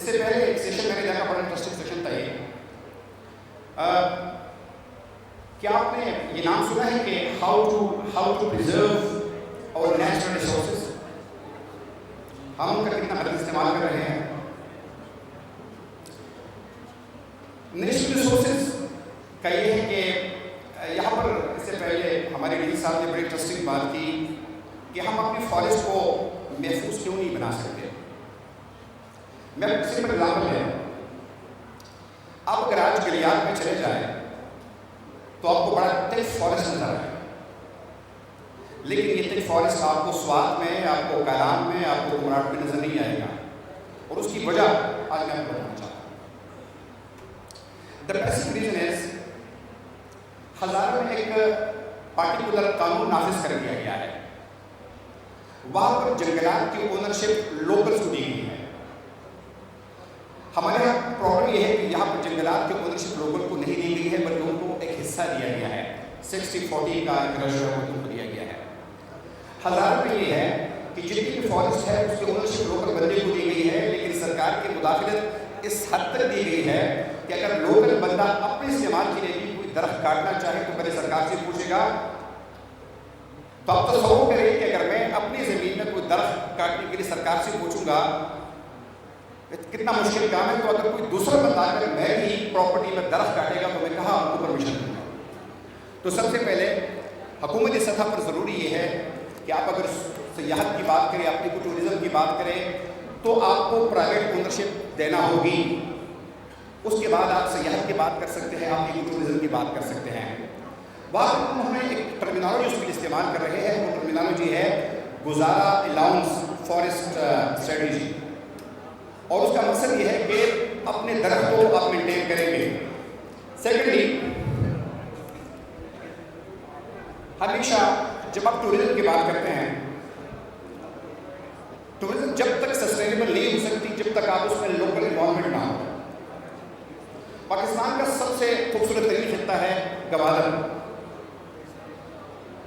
سے پہلے ایک سیشن میں نے دیکھا، بڑا انٹرسٹنگ سیشن تھا یہ. کیا آپ نے یہ نام سنا ہے کہ ہاؤ ٹو پریزرو اور نیچرل ریسورسز؟ ہم ان کا کتنا غلط استعمال کر رہے ہیں. نیچرل ریسورسز کا یہ ہے کہ یہاں پر اس سے پہلے ہمارے ڈی صاحب نے بڑی انٹرسٹنگ بات کی کہ ہم اپنی فارسٹ کو محفوظ کیوں نہیں بنا سکتے. میں سمپل ایگزامپل ہے، آپ اگر آج گلیات میں چلے جائیں تو آپ کو بڑا تھک فارسٹ نظر آئے، لیکن یہ تھک فارسٹ آپ کو سوات میں، آپ کو کیلان میں، آپ کو مراد میں نظر نہیں آئے گا. اور اس کی وجہ آج میں آپ کو بتانا چاہتا ہوں. دا بیسک ریزن از ہزاروں میں ایک پارٹیکولر قانون نافذ کر دیا گیا ہے. وہاں پر جنگلات کی اونرشپ لوکلز کو دی گئی ہے. ہمارے یہاں پرابلم یہ ہے کہ یہاں پر جنگلات کی اونرشپ لوکل کو نہیں دی گئی ہے، بلکہ ان کو ایک حصہ دیا گیا ہے. 60-40 کا ایک ریشو ان کو دیا گیا ہے. ہزاروں میں یہ ہے کہ جتنی بھی فارسٹ ہے اس کی اونرشپ لوکل بندے کو دی گئی ہے، لیکن سرکار کی مداخلت اس حد تک دی گئی ہے کہ اگر لوکل بندہ اپنے استعمال کے لیے بھی کوئی درخت کاٹنا چاہے تو پہلے سرکار سے پوچھے گا. تو آپ تصور کریں کہ اگر میں اپنی زمین میں کوئی درخت کاٹنے کے لیے سرکار سے پوچھوں گا کتنا مشکل کام ہے. تو اگر کوئی دوسرا بندہ اگر میں بھی پراپرٹی میں درخت کاٹے گا تو میں کہاں آپ کو پرمیشن دوں گا. تو سب سے پہلے حکومتی سطح پر ضروری یہ ہے کہ آپ اگر سیاحت کی بات کریں، اپنی کو ٹورزم کی بات کریں، تو آپ کو پرائیویٹ اونرشپ دینا ہوگی. اس کے بعد آپ سیاحت کی بات کر سکتے ہیں، آپ ایکو ٹورزم کی بات کر سکتے ہیں. وہاں انہوں نے ایک ٹرمینالوجی اس کی استعمال کر رہے ہیں. وہ ٹرمینالوجی ہے گزارا الاؤنس فارسٹ اسٹریٹجی. اور اس کا مقصد یہ ہے کہ اپنے درختوں کو آپ مینٹین کریں گے. سیکنڈلی، ہمیشہ جب آپ ٹورزم کی بات کرتے ہیں، ٹورزم جب تک سسٹینیبل نہیں ہو سکتی جب تک آپ اس میں لوکل انوالومنٹ نہ ہو. پاکستان کا سب سے خوبصورت ترین خطہ ہے گوادر.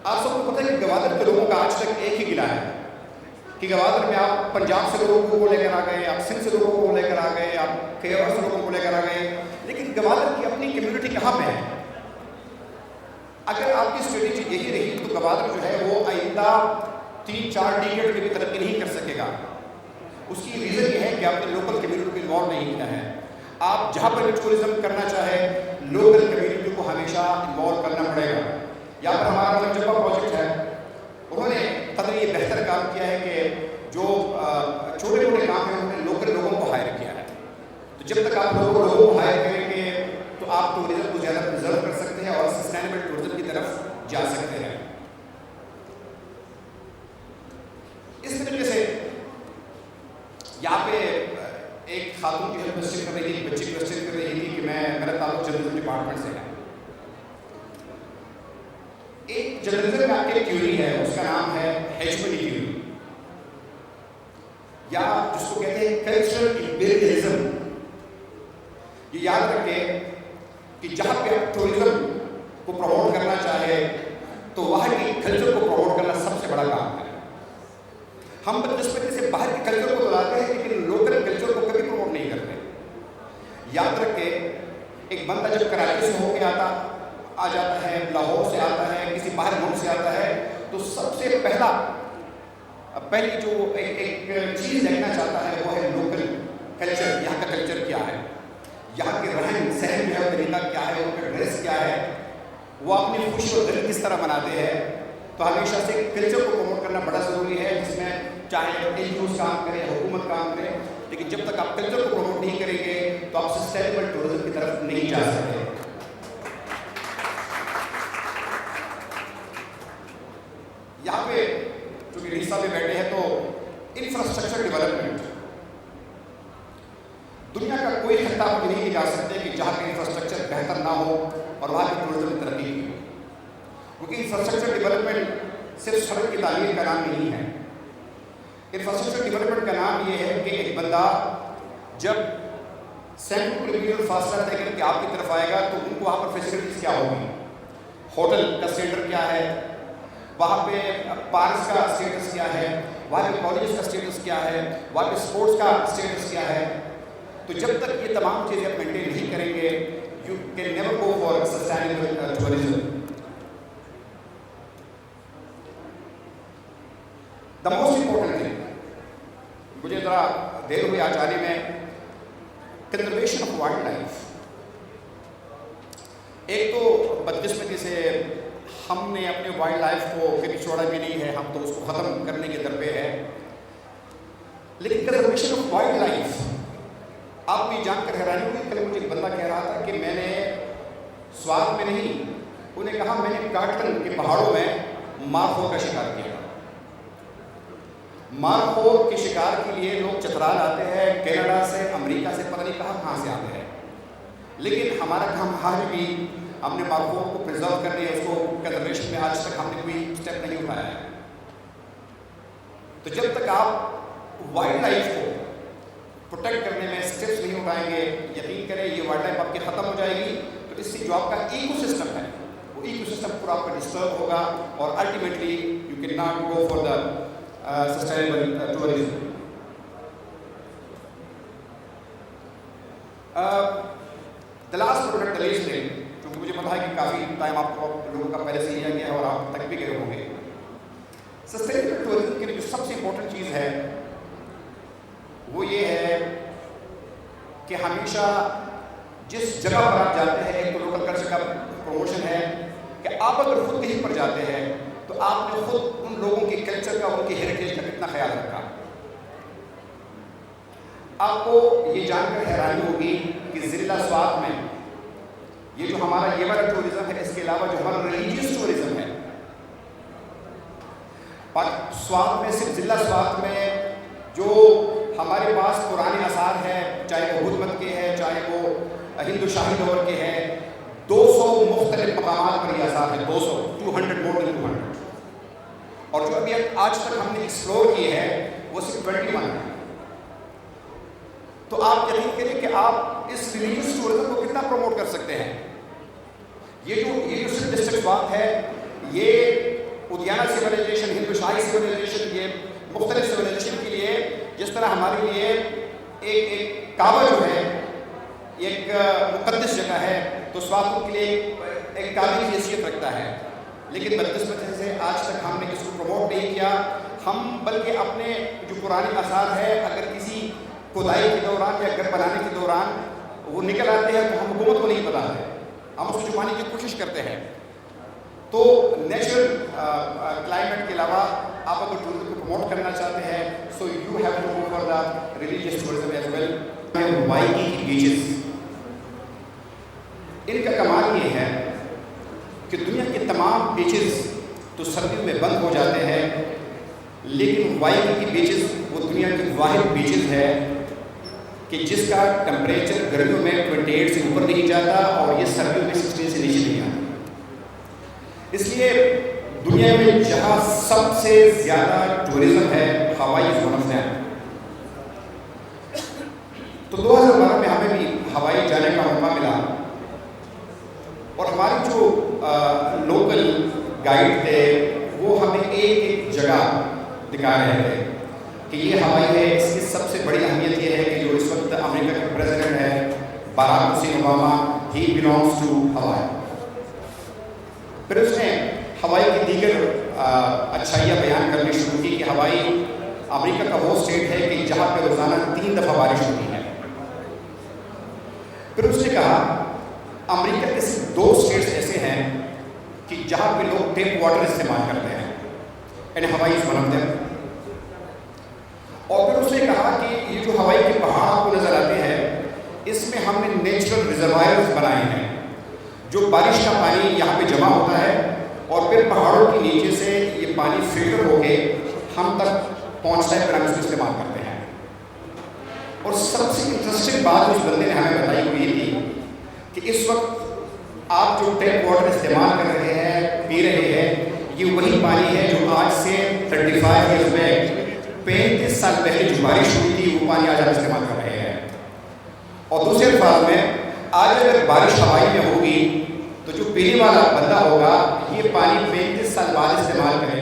آپ سب کو پتہ ہے کہ گوادر کے لوگوں کا آج تک ایک ہی گلہ ہے کہ گوادر میں آپ پنجاب سے لوگوں کو لے کر آ گئے، آپ سندھ سے لوگوں کو لے کر آ گئے، آپ خیبر سے لوگوں کو لے کر آ گئے، لیکن گوادر کی اپنی کمیونٹی کہاں پہ ہے؟ اگر آپ کی اسٹریٹجی یہی رہی تو گوادر جو ہے وہ آئندہ 3-4 ڈیکیڈ کی بھی ترقی نہیں کر سکے گا. اس کی ریزن یہ ہے کہ آپ نے لوکل کمیونٹی کو انوالو نہیں کیا ہے. آپ جہاں پر بھی ٹورزم کرنا چاہے لوکل کمیونٹی کو ہمیشہ انوالو کرنا پڑے گا. یہاں پر ہمارا لنجپا پروجیکٹ ہے، انہوں نے قدر یہ بہتر کام کیا ہے کہ جو چھوٹے چھوٹے کام ہیں انہوں نے لوکل لوگوں کو ہائر کیا ہے. تو جب تک آپ لوگوں کو ہائر کریں گے تو آپ ٹورزم کو زیادہ پرزرو کر سکتے ہیں اور سسٹینیبل ٹورزم کی طرف جا سکتے ہیں. اس طریقے سے یہاں پہ ایک خاتون جو ہے کوشچن کر رہی تھی، بچی کوشچن کر رہی تھی کہ میرا تعلق جرنلزم ڈپارٹمنٹ سے ہے. ایک جرنلزم میں آپ کی تھیوری ہے، اس کا نام ہے ہیجمنی تھیوری، یا جس کو کہتے ہیں کلچرل امپیریلزم. یہ یاد رکھیں کہ جہاں پہ آپ ٹورزم کو پروموٹ کرنا چاہے تو وہاں کی کلچر کو پروموٹ کرنا سب سے بڑا کام ہے. ہم بدقسمتی سے باہر کے کلچر کو لاتے ہیں لیکن لوکل کلچر کو کبھی پروموٹ نہیں کرتے. یاد رکھیں ایک بندہ جب کراچی سے ہو کے آ جاتا ہے، لاہور سے آتا ہے، کسی باہر ملک سے آتا ہے، تو سب سے پہلی جو ایک چیز دیکھنا چاہتا ہے وہ ہے لوکل کلچر. یہاں کا کلچر کیا ہے، یہاں کے رہن سہن جو ہے طریقہ کیا ہے، ان کا ڈریس کیا ہے، وہ اپنی خوشی اور دل کس طرح مناتے ہیں. تو ہمیشہ سے کلچر کو پروموٹ کرنا بڑا ضروری ہے، جس میں چاہے NGOs کام کریں، حکومت کام کرے، لیکن جب تک آپ کلچر کو پروموٹ نہیں کریں گے تو آپ سسٹینیبل ٹورزم کی طرف نہیں جا سکتے. یہاں پہ چونکہ ڈی صاحب میں بیٹھے ہیں تو انفراسٹرکچر ڈیولپمنٹ، دنیا کا کوئی خطہ آپ نہیں جا سکتے کہ جہاں کا انفراسٹرکچر بہتر نہ ہو اور وہاں کی ٹورزم میں ترقی کی ہو. کیونکہ انفراسٹرکچر ڈیولپمنٹ صرف سڑک کی تعمیر کا نام نہیں ہے. انفراسٹرکچر ڈیولپمنٹ کا نام یہ ہے کہ ایک بندہ جب سینکڑوں کلو میٹر فاصلہ طے کر کے آپ کی طرف آئے گا تو ان کو وہاں پر فیسلٹیز کیا ہوگی، ہوٹل کا اسٹینڈرڈ کیا ہے، وہاں پہ پارکس کا اسٹیٹس کیا ہے، وہاں پہ کالجز کا اسٹیٹس کیا ہے، وہاں پہ اسپورٹس کا اسٹیٹس کیا ہے. تو جب تک یہ تمام چیزیں آپ مینٹین نہیں کریں گے you can never go for sustainable tourism. The most important thing, مجھے ذرا دیر ہوئی آج آنے میں، کنزرویشن آف وائلڈ لائف. ایک تو بدقسمتی سے ہم نے اپنے وائلڈ لائف کو کبھی چھوڑا بھی نہیں ہے، ہم تو اس کو ختم کرنے کے در پہ ہے. لیکن کنزرویشن آف وائلڈ لائف، آپ کو یہ جان کر حیرانی ہوئی، کل مجھے ایک بندہ کہہ رہا تھا کہ میں نے سوات میں نہیں، انہیں کہا میں نے کاٹن کے پہاڑوں میں مارخور کا شکار کیا. مارخور کے شکار کے لیے لوگ چترال آتے ہیں، کینیڈا سے، امریکہ سے، پتہ نہیں کہاں سے آتے ہیں. لیکن ہمارا کام آج بھی ہم نے مارخور کو پرزرو کرنے، اس کو کنزرویشن میں آج تک ہم نے کوئی اسٹیپ نہیں اٹھایا ہے. تو جب تک آپ وائلڈ لائف کو پروٹیکٹ کرنے میں اسٹیپس نہیں اٹھائیں گے، یقین کریں یہ وائلڈ لائف آپ کی ختم ہو جائے گی. تو اس سے جو آپ کا ایکو سسٹم ہے وہ ایکو سسٹم پورا آپ کا ڈسٹرب ہوگا اور ultimately you can not go for the sustainable tourism. The last but not the least thing، کیونکہ مجھے پتا ہے کہ کافی ٹائم آپ کو لوگوں کا پہلے سے لیا گیا ہے اور آپ تک بھی گئے ہوں گے. سسٹینیبل ٹورزم کے لیے جو سب سے امپورٹنٹ چیز ہے وہ یہ ہے کہ ہمیشہ جس جگہ پر آپ جاتے ہیں، ایک تو لوکل کلچر کا پروموشن ہے کہ آپ اگر خود کہیں پر جاتے ہیں تو آپ نے خود ان لوگوں کے کلچر کا، ان کی ہیریٹیج کا کتنا خیال رکھا. آپ کو یہ جان کر حیرانی ہوگی کہ ضلع سوات میں یہ جو ہمارا یہ والا ٹورزم ہے، اس کے علاوہ جو ہمارا ریلیجیس ٹورزم ہے، سوات میں، صرف ضلع سوات میں جو ہمارے پاس پرانے آثار ہیں، چاہے وہ بدھ مت کے ہیں، چاہے وہ ہندو شاہی دور کے ہیں، 200 مختلف مقامات پر یہ آثار ہیں. 200 مور دین 200. اور جو ابھی آج تک ہم نے ایکسپلور کیے ہیں وہ صرف 21 ہیں. تو آپ یقین کریں کہ آپ اس ریلیجیس ٹورزم کو کتنا پروموٹ کر سکتے ہیں. یہ جو صرف ڈسٹرکٹ بات ہے، یہ ادیانہ سیولائزیشن، ہندو شاہی سیولائزیشن، یہ مختلف سیولائزیشن کے لیے جس طرح ہمارے لیے ایک کعبہ جو ہے ایک مقدس جگہ ہے، تو سوات کے لیے ایک کعبے کی حیثیت رکھتا ہے. لیکن بدقسمتی سے آج تک ہم نے اس کو پروموٹ نہیں کیا. ہم بلکہ اپنے جو پرانے آثار ہے، اگر کسی کھدائی کے دوران یا گھر بنانے کے دوران وہ نکل آتے ہیں تو ہم حکومت کو نہیں بتاتے، ہم اس کو چھپانے کی کوشش کرتے ہیں. تو نیچرل کلائمیٹ کے علاوہ آپ اگر ٹورزم کو پروموٹ کرنا چاہتے ہیں، so you have to go for the religious tourism as well. Waikiki کی بیچز، ان کا کمال یہ ہے کہ دنیا کے تمام بیچز تو سردیوں میں بند ہو جاتے ہیں، لیکن وائکی کی بیچز وہ دنیا کی واحد بیچز ہے کہ جس کا ٹمپریچر گرمیوں میں 28 سے اوپر نہیں جاتا اور یہ سردیوں میں 16 سے نیچے نہیں آتا. اس لیے دنیا میں جہاں سب سے زیادہ ٹورزم ہے، ہوائی از ون آف دیم. تو 2012 میں ہمیں بھی ہوائی جانے کا موقع ملا اور ہمارے جو لوکل گائیڈ تھے وہ ہمیں ایک جگہ دکھا رہے تھے کہ یہ ہوائی ہے. اس کی سب سے بڑی اہمیت یہ ہے کہ جو اس وقت امریکہ کا پریزیڈنٹ ہے Barack Hussein Obama, he belongs to Hawaii. پھر اس نے ہوائی کی دیگر اچھائیاں بیان کرنی شروع کی کہ ہوائی امریکہ کا وہ اسٹیٹ ہے کہ جہاں پہ روزانہ 3 دفعہ بارش ہوتی ہے. پھر اس نے کہا امریکہ کے صرف 2 اسٹیٹس ایسے ہیں کہ جہاں پہ لوگ ٹیپ واٹر استعمال کرتے ہیں، اینڈ ہوائی از ون آف دیم. اور پھر اس نے کہا کہ یہ جو ہوائی کے پہاڑ آپ کو نظر آتے ہیں، اس میں ہم نے نیچرل ریزروائرز بنائے ہیں جو بارش کا پانی یہاں پہ جمع ہوتا ہے اور پھر پہاڑوں کے نیچے سے یہ پانی فلٹر ہو کے ہم تک پہنچتا ہے، پھر ہم اس کو استعمال کرتے ہیں. اور سب سے انٹرسٹنگ بات اس بندے نے ہمیں بتائی وہ یہ تھی کہ اس وقت آپ جو ٹیپ واٹر استعمال کر رہے ہیں، پی رہے ہیں، یہ وہی پانی ہے جو آج سے 35 ایئرز بیک 35 سال پہلے جو بارش ہوئی تھی وہ پانی آج آپ استعمال کر رہے ہیں. اور دوسرے الفاظ میں آج اگر بارش ہوائی میں ہوگی تو جو پینے والا بندہ ہوگا یہ پانی 35 سال بعد استعمال کرے.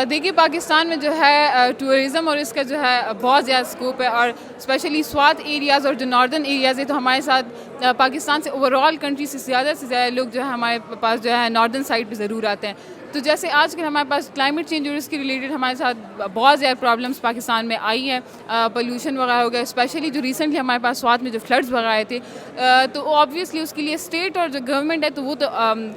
دیکھیے پاکستان میں جو ہے ٹورزم اور اس کا جو ہے بہت زیادہ اسکوپ ہے، اور اسپیشلی سوات ایریاز اور جو ناردرن ایریاز ہے تو ہمارے ساتھ پاکستان سے اوور آل کنٹری سے زیادہ لوگ جو ہے ہمارے پاس جو ہے ناردرن سائڈ پہ ضرور آتے ہیں. تو جیسے آج کل ہمارے پاس کلائمیٹ چینج اور اس کے ریلیٹڈ ہمارے ساتھ بہت زیادہ پرابلمس پاکستان میں آئی ہیں، پولوشن وغیرہ ہو گیا، اسپیشلی جو ریسنٹلی ہمارے پاس سوات میں جو فلڈز وغیرہ آئے تھے، تو آبویسلی اس کے لیے اسٹیٹ اور جو گورنمنٹ ہے تو وہ تو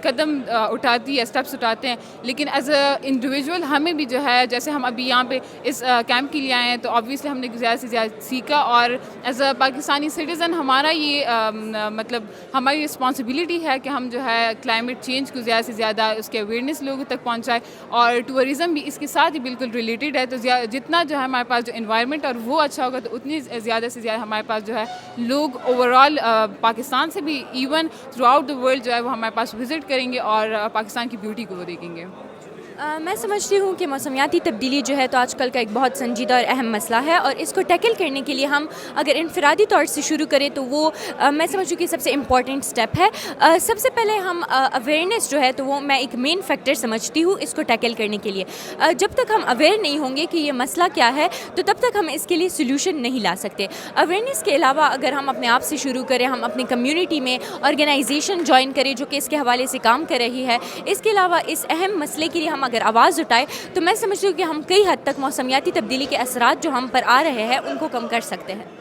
قدم اٹھاتی ہے، اسٹیپس اٹھاتے ہیں، لیکن ایز اے انڈیویجول ہمیں بھی جو ہے، جیسے ہم ابھی یہاں پہ اس کیمپ کے لیے آئے ہیں تو آبویسلی ہم نے زیادہ سے زیادہ سیکھا، اور ایز اے پاکستانی سٹیزن ہمارا یہ مطلب ہماری رسپانسبلٹی ہے کہ ہم جو ہے کلائمیٹ چینج کو زیادہ سے زیادہ اس کے اویئرنیس لوگوں تک پہنچائے، اور ٹورزم بھی اس کے ساتھ ہی بالکل ریلیٹڈ ہے. تو جتنا جو ہے ہمارے پاس جو انوائرمنٹ اور وہ اچھا ہوگا تو اتنی زیادہ سے زیادہ ہمارے پاس جو ہے لوگ اوور آل پاکستان سے بھی even through out the world جو ہے وہ ہمارے پاس وزٹ کریں گے اور پاکستان کی بیوٹی کو وہ دیکھیں گے. میں سمجھتی ہوں کہ موسمیاتی تبدیلی جو ہے تو آج کل کا ایک بہت سنجیدہ اور اہم مسئلہ ہے، اور اس کو ٹیکل کرنے کے لیے ہم اگر انفرادی طور سے شروع کریں تو وہ میں سمجھوں کہ سب سے امپورٹنٹ سٹیپ ہے. سب سے پہلے ہم اویئرنیس جو ہے تو وہ میں ایک مین فیکٹر سمجھتی ہوں اس کو ٹیکل کرنے کے لیے. جب تک ہم اویئر نہیں ہوں گے کہ یہ مسئلہ کیا ہے تو تب تک ہم اس کے لیے سلیوشن نہیں لا سکتے. اویئرنیس کے علاوہ اگر ہم اپنے آپ سے شروع کریں، ہم اپنی کمیونٹی میں آرگنائزیشن جوائن کریں جو کہ اس کے حوالے سے کام کر رہی ہے، اس کے علاوہ اس اہم مسئلے کے لیے ہم اگر آواز اٹھائے تو میں سمجھتی ہوں کہ ہم کئی حد تک موسمیاتی تبدیلی کے اثرات جو ہم پر آ رہے ہیں ان کو کم کر سکتے ہیں.